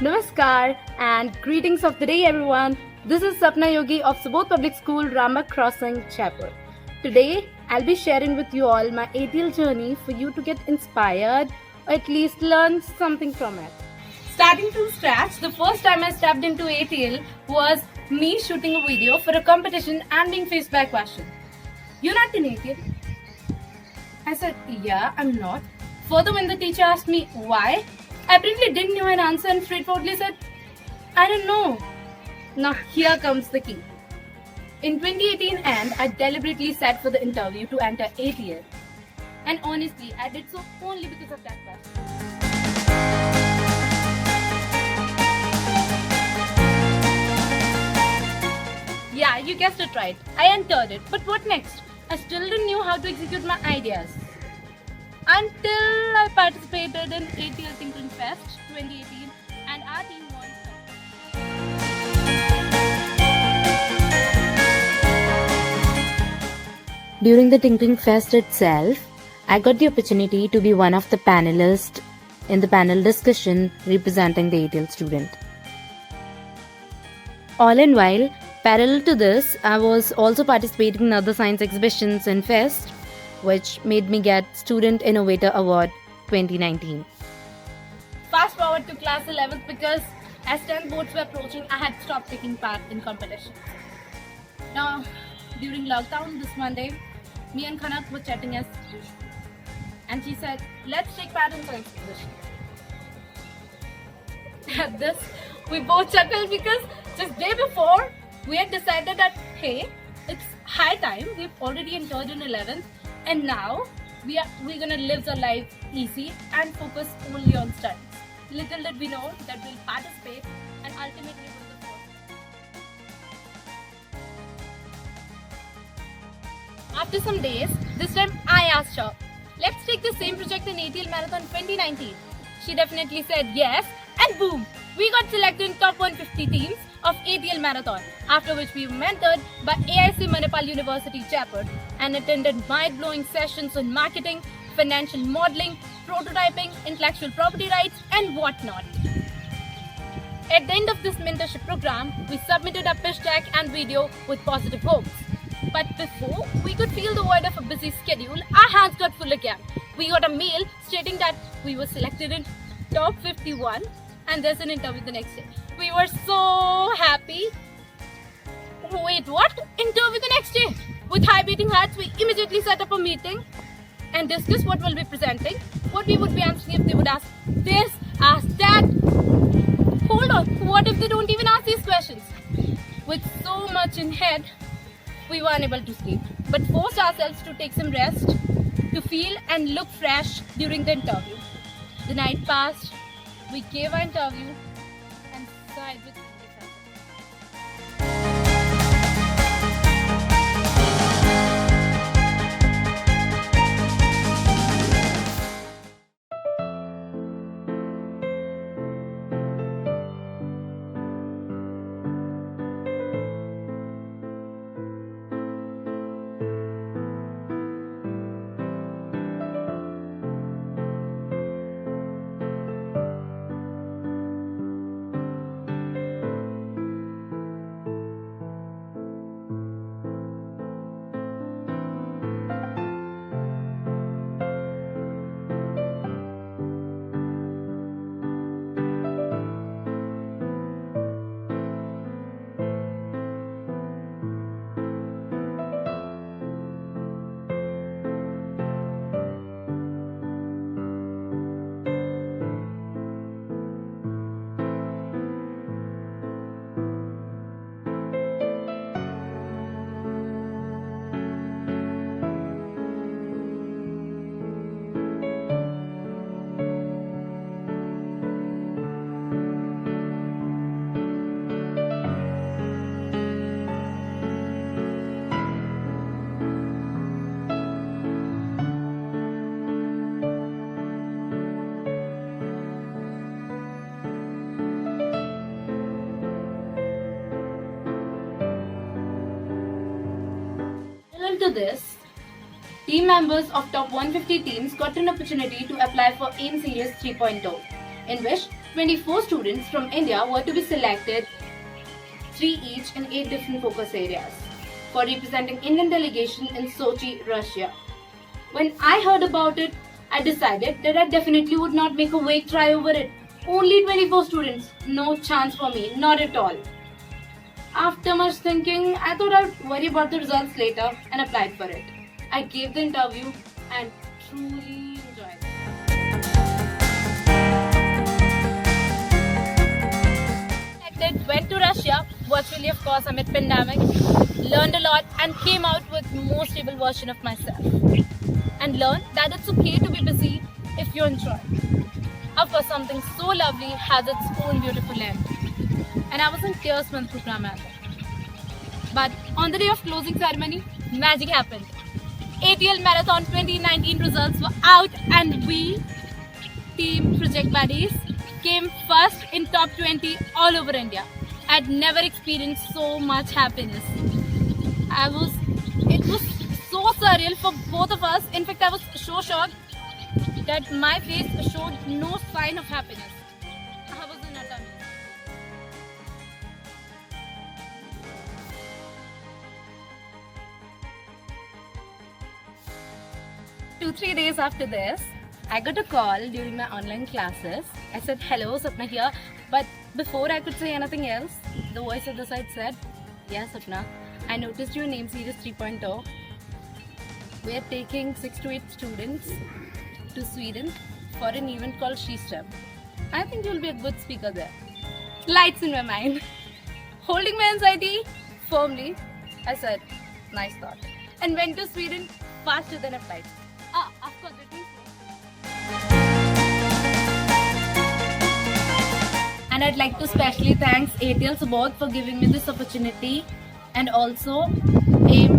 Namaskar and greetings of the day everyone. This is Sapna Yogi of Subodh Public School, Ramak Crossing, Jaipur. Today I'll be sharing with you all my ATL journey for you to get inspired or at least learn something from it. Starting from scratch, the first time I stepped into ATL was me shooting a video for a competition and being faced by a question. You're not in ATL? I said, yeah, I'm not. Further, when the teacher asked me why, I apparently didn't know an answer and straightforwardly said, I don't know. Now here comes the key. In 2018 end, I deliberately sat for the interview to enter ATL. And honestly, I did so only because of that question. Yeah, you guessed it right. I entered it. But what next? I still didn't know how to execute my ideas. Until I participated in ATL Tinkering Fest 2018 and our team won. During the Tinkering Fest itself, I got the opportunity to be one of the panelists in the panel discussion representing the ATL student. All in while, parallel to this, I was also participating in other science exhibitions and fest, which made me get Student Innovator Award 2019. Fast forward to class 11th because as 10th boards were approaching, I had stopped taking part in competitions. Now, during lockdown this Monday, me and Khanak were chatting as usual. And she said, let's take part in science exhibition. At this, we both chuckled because just day before, we had decided that, hey, it's high time, we've already entered in 11th, and now we're gonna live the life easy and focus only on studies. Little did we know that we'll participate and ultimately win the first. After some days, this time I asked her, let's take the same project in ATL Marathon 2019. She definitely said yes, and boom, we got selected in top 150 teams of ATL Marathon, after which we were mentored by AIC Manipal University, Jaipur, and attended mind-blowing sessions on marketing, financial modeling, prototyping, intellectual property rights, and whatnot. At the end of this mentorship program, we submitted our pitch deck and video with positive hopes. But before we could feel the void of a busy schedule, our hands got full again. We got a mail stating that we were selected in top 51 and there's an interview the next day. We were so happy. Wait, what? Interview the next day? With high beating hearts, we immediately set up a meeting and discussed what we'll be presenting, what we would be answering if they would ask this, ask that. Hold on, what if they don't even ask these questions? With so much in head, we were unable to sleep, but forced ourselves to take some rest, to feel and look fresh during the interview. The night passed, we gave our interview and sighed with relief. To this, team members of top 150 teams got an opportunity to apply for AIM Series 3.0, in which 24 students from India were to be selected, 3 each in 8 different focus areas, for representing Indian delegation in Sochi, Russia. When I heard about it, I decided that I definitely would not make a vague try over it. Only 24 students, no chance for me, not at all. After much thinking, I thought I'd worry about the results later and applied for it. I gave the interview and truly enjoyed it. Selected, went to Russia, virtually of course amid pandemic, learned a lot and came out with more stable version of myself. And learned that it's okay to be busy if you enjoy. Of course, something so lovely has its own beautiful end. And I was in tears when the program ended. But on the day of closing ceremony, magic happened. ATL Marathon 2019 results were out and we, Team Project Buddies, came first in top 20 all over India. I'd never experienced so much happiness. It was so surreal for both of us. In fact, I was so shocked that my face showed no sign of happiness. I was in a tummy. 2-3 days after this, I got a call during my online classes. I said, "Hello, Sapna here." But before I could say anything else, the voice at the side said, "Yes, Sapna, I noticed your name series 3.0. We are taking 6 to 8 students to Sweden for an event called SheSTEM. I think you'll be a good speaker there." Lights in my mind. Holding my anxiety firmly, I said, "Nice thought," and went to Sweden faster than a flight. Of course, it means no. And I'd like to specially thank ATL Subodh for giving me this opportunity, and also AIM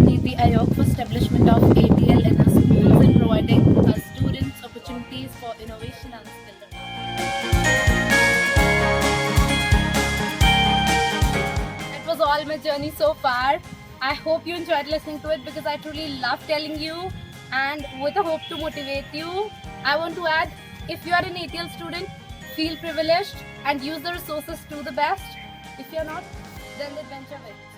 Niti Aayog for establishment of ATL in our schools and providing our students opportunities for innovation and skill development. That was all my journey so far. I hope you enjoyed listening to it because I truly love telling you, and with a hope to motivate you. I want to add, if you are an ATL student, feel privileged and use the resources to the best. If you are not, then the adventure wins.